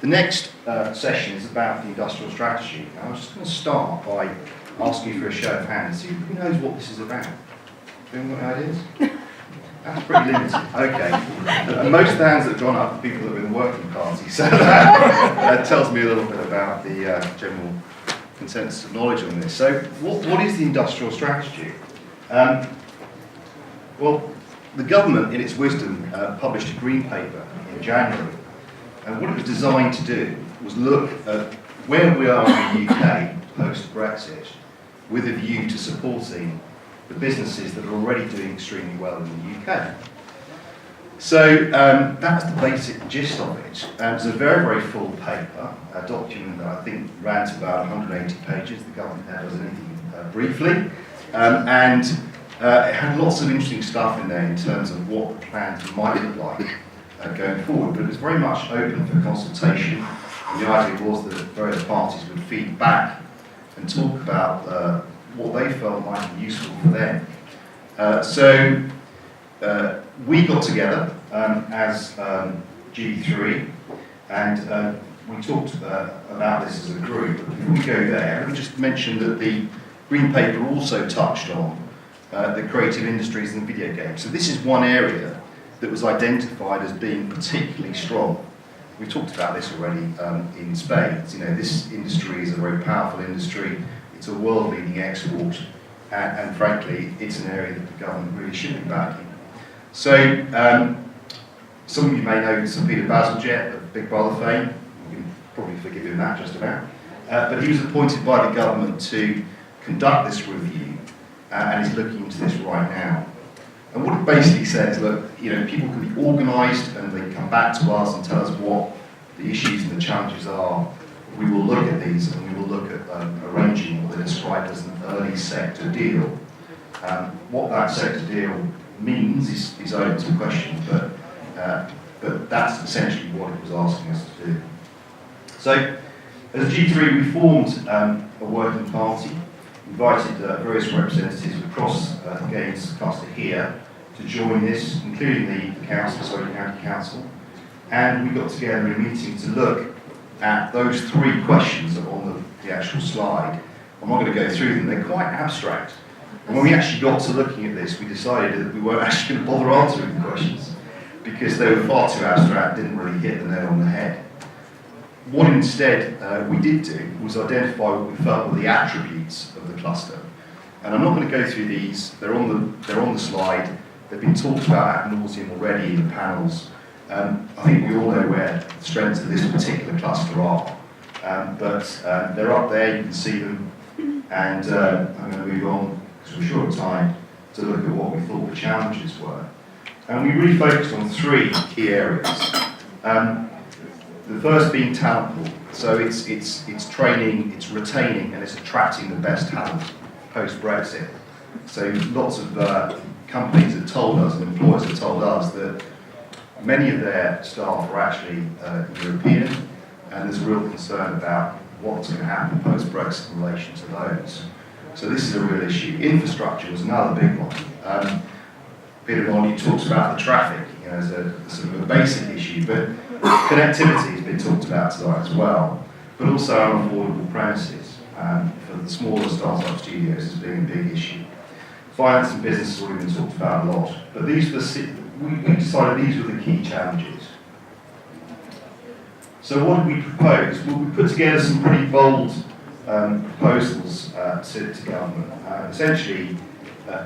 The next session is about the industrial strategy. Now, I'm just going to start by asking you for a show of hands. Who knows what this is about? Anyone got any ideas? That's pretty limited. Okay. And most of the hands that have gone up are people that are in the working party, so that tells me a little bit about the general consensus of knowledge on this. So, what is the industrial strategy? Well, the government, in its wisdom, published a green paper in January. And what it was designed to do was look at where we are in the UK post-Brexit with a view to supporting the businesses that are already doing extremely well in the UK. So that's the basic gist of it. It's a very, very full paper, a document that I think ran to about 180 pages. The government never does anything briefly. And it had lots of interesting stuff in there in terms of what the plans might look like going forward, but it was very much open for consultation. And the idea was that various parties would feed back and talk about what they felt might be useful for them. So we got together as G3 and we talked about this as a group. But before we go there, let me just mention that the Green Paper also touched on the creative industries and video games. So this is one area that was identified as being particularly strong. We talked about this already in spades. You know, this industry is a very powerful industry. It's a world-leading export, and frankly, it's an area that the government really should be backing. So, some of you may know Sir Peter Bazalgette of Big Brother fame. You can probably forgive him that just about. But he was appointed by the government to conduct this review, and is looking into this right now. And what it basically says, look, you know, people can be organised and they can come back to us and tell us what the issues and the challenges are. We will look at these and we will look at arranging what they described as an early sector deal. What that sector deal means is open to question, but that's essentially what it was asking us to do. So, as G3, we formed a working party, invited various representatives across the games cluster here to join this, including the council, Surrey County Council, and we got together in a meeting to look at those three questions that are on the actual slide. I'm not going to go through them, they're quite abstract. And when we actually got to looking at this, we decided that we weren't actually going to bother answering the questions because they were far too abstract, didn't really hit the nail on the head. What instead we did do was identify what we felt were the attributes of the cluster. And I'm not going to go through these, they're on the slide, they've been talked about ad nauseum already in the panels. I think we all know where the strengths of this particular cluster are. But they're up there, you can see them, and I'm going to move on, because we're short of time, to look at what we thought the challenges were. And we really focused on three key areas. The first being talent pool. So it's training, it's retaining, and it's attracting the best talent post-Brexit. So lots of companies have told us, and employers have told us that many of their staff are actually European, and there's a real concern about what's going to happen post-Brexit in relation to those. So this is a real issue. Infrastructure was another big one. Peter Molyneux talks about the traffic, you know, as a sort of a basic issue, but connectivity has been talked about tonight as well, but also unaffordable premises for the smaller startup studios as being a big issue. Finance and business has already been talked about a lot, but these were we decided these were the key challenges. So what did we propose? Well, we put together some pretty bold proposals to government. Essentially,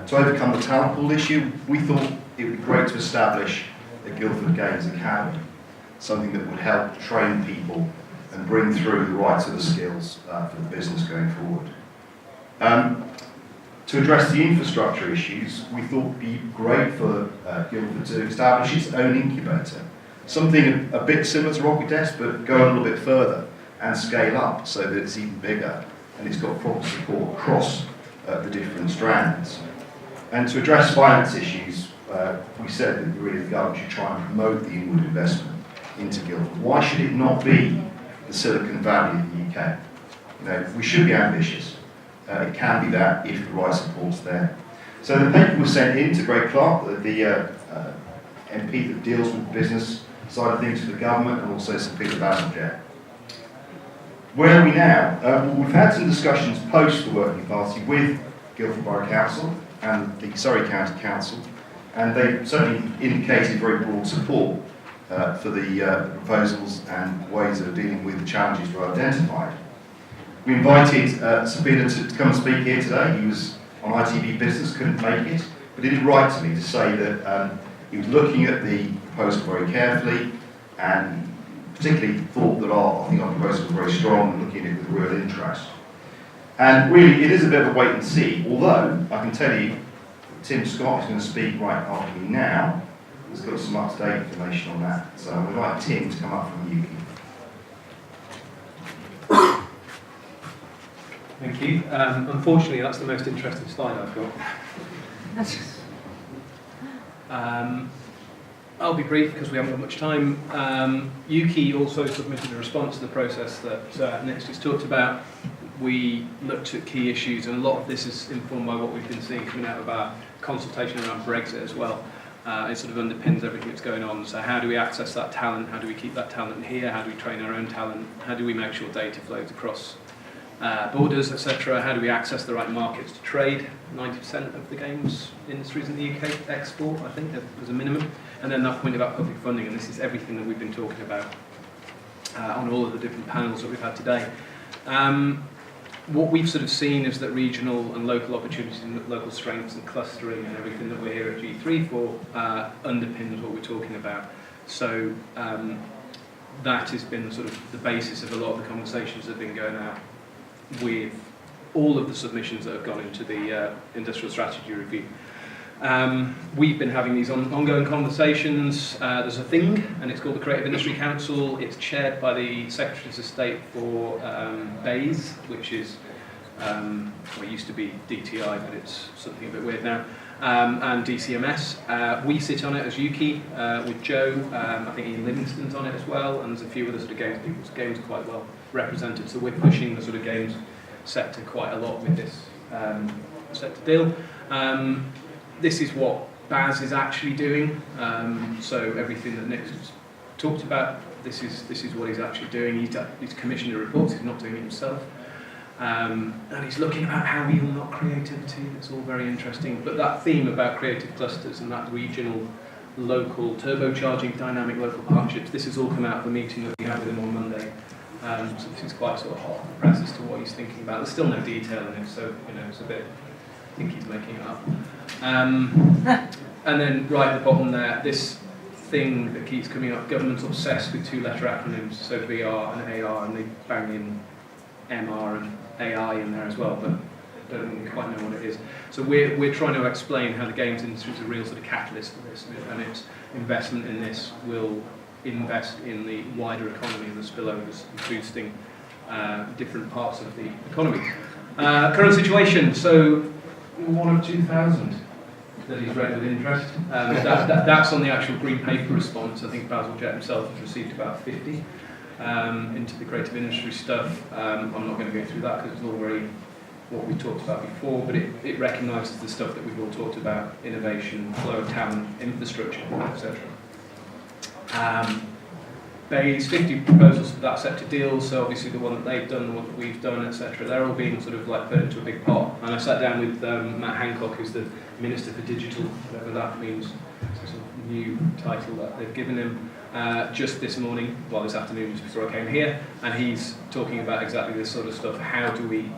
to overcome the talent pool issue, we thought it would be great to establish a Guildford Games Academy, something that would help train people and bring through the right sort of skills for the business going forward. To address the infrastructure issues, we thought it would be great for Guildford to establish its own incubator, something a bit similar to Rocket Desk, but go a little bit further and scale up so that it's even bigger and it's got proper support across the different strands. And to address finance issues, we said that really the government should try and promote the inward investment into Guildford. Why should it not be the Silicon Valley of the UK? You know, we should be ambitious. It can be that if the right support's there. So the paper was sent in to Greg Clark, the MP that deals with business side of things for the government, and also Sir Peter Bazalgette. Where are we now? Well, we've had some discussions post the Working Party with Guildford Borough Council and the Surrey County Council, and they certainly indicated very broad support for the proposals and ways of dealing with the challenges we identified. We invited Sir Peter to come and speak here today. He was on ITV Business, couldn't make it, but he did write to me to say that he was looking at the proposal very carefully and particularly thought that I think our proposal was very strong and looking at it with real interest. And really, it is a bit of a wait and see, although I can tell you Tim Scott is going to speak right after me now. He's got some up-to-date information on that. So I would like Tim to come up from UKI. Thank you. Unfortunately, that's the most interesting slide I've got. I'll be brief because we haven't got much time. UKI also submitted a response to the process that Nick's just talked about. We looked at key issues, and a lot of this is informed by what we've been seeing coming out of our consultation around Brexit as well. It sort of underpins everything that's going on. So how do we access that talent? How do we keep that talent here? How do we train our own talent? How do we make sure data flows across borders, etc.? How do we access the right markets to trade? 90% of the games industries in the UK export, I think, as a minimum. And then that point about public funding, and this is everything that we've been talking about on all of the different panels that we've had today. What we've sort of seen is that regional and local opportunities and local strengths and clustering and everything that we're here at G3 for underpins what we're talking about. So that has been sort of the basis of a lot of the conversations that have been going out with all of the submissions that have gone into the Industrial Strategy Review. We've been having these ongoing conversations. There's a thing, and it's called the Creative Industry Council. It's chaired by the Secretaries of State for BEIS, which is, well, it used to be DTI, but it's something a bit weird now, and DCMS. We sit on it as UKI with Joe. I think Ian Livingston's on it as well, and there's a few other sort of games people's games quite well represented. So we're pushing the sort of games sector quite a lot with this sector deal. This is what Baz is actually doing. So everything that Nick's talked about, this is what he's actually doing. He's commissioned a report. He's not doing it himself, and he's looking at how we unlock creativity. It's all very interesting. But that theme about creative clusters and that regional, local turbocharging dynamic local partnerships. This has all come out of the meeting that we had with him on Monday. So this is quite sort of hot off the press as to what he's thinking about. There's still no detail in it, so it's a bit. I think he's making it up. And then right at the bottom there, this thing that keeps coming up, government's obsessed with two-letter acronyms, so VR and AR, and they bang in MR and AI in there as well, but I don't really quite know what it is. So we're trying to explain how the games industry is a real sort of catalyst for this, and its investment in this will invest in the wider economy and the spillovers, boosting different parts of the economy. Current situation, so one of 2,000 that he's read with interest. That's on the actual green paper response. I think Bazalgette himself has received about 50 into the creative industry stuff. I'm not going to go through that because it's all very what we talked about before, but it recognises the stuff that we've all talked about: innovation, flow of talent, infrastructure, etc. BEIS 50 proposals for that sector deals, so obviously the one that they've done, the one that we've done, etc. They're all being sort of like put into a big pot. And I sat down with Matt Hancock, who's the Minister for Digital, whatever that means. It's a sort of new title that they've given him just this morning, well this afternoon, just before I came here, and he's talking about exactly this sort of stuff. How do we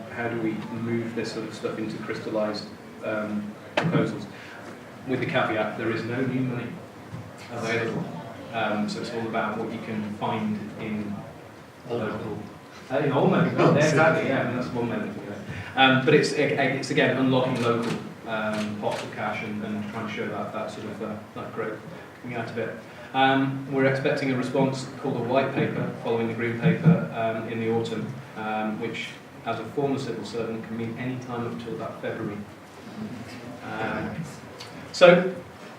move this sort of stuff into crystallised proposals? With the caveat, there is no new money available. So it's all about what you can find in local, in all medical. Oh, exactly, yeah. I mean that's one medical. Yeah. But it's again unlocking local pots of cash and trying to show that sort of that growth coming out of it. We're expecting a response called a white paper following the green paper in the autumn, which, as a former civil servant, can mean any time up till about February. So.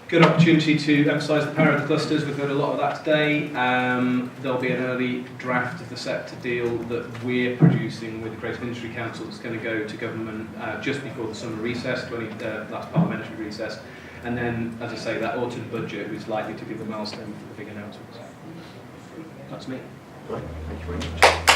Good opportunity to emphasise the power of the clusters. We've heard a lot of that today. There'll be an early draft of the sector deal that we're producing with the Creative Industry Council that's going to go to government just before the summer recess, last parliamentary recess. And then, as I say, that autumn budget is likely to be the milestone for the big announcements. That's me. Right, thank you very much.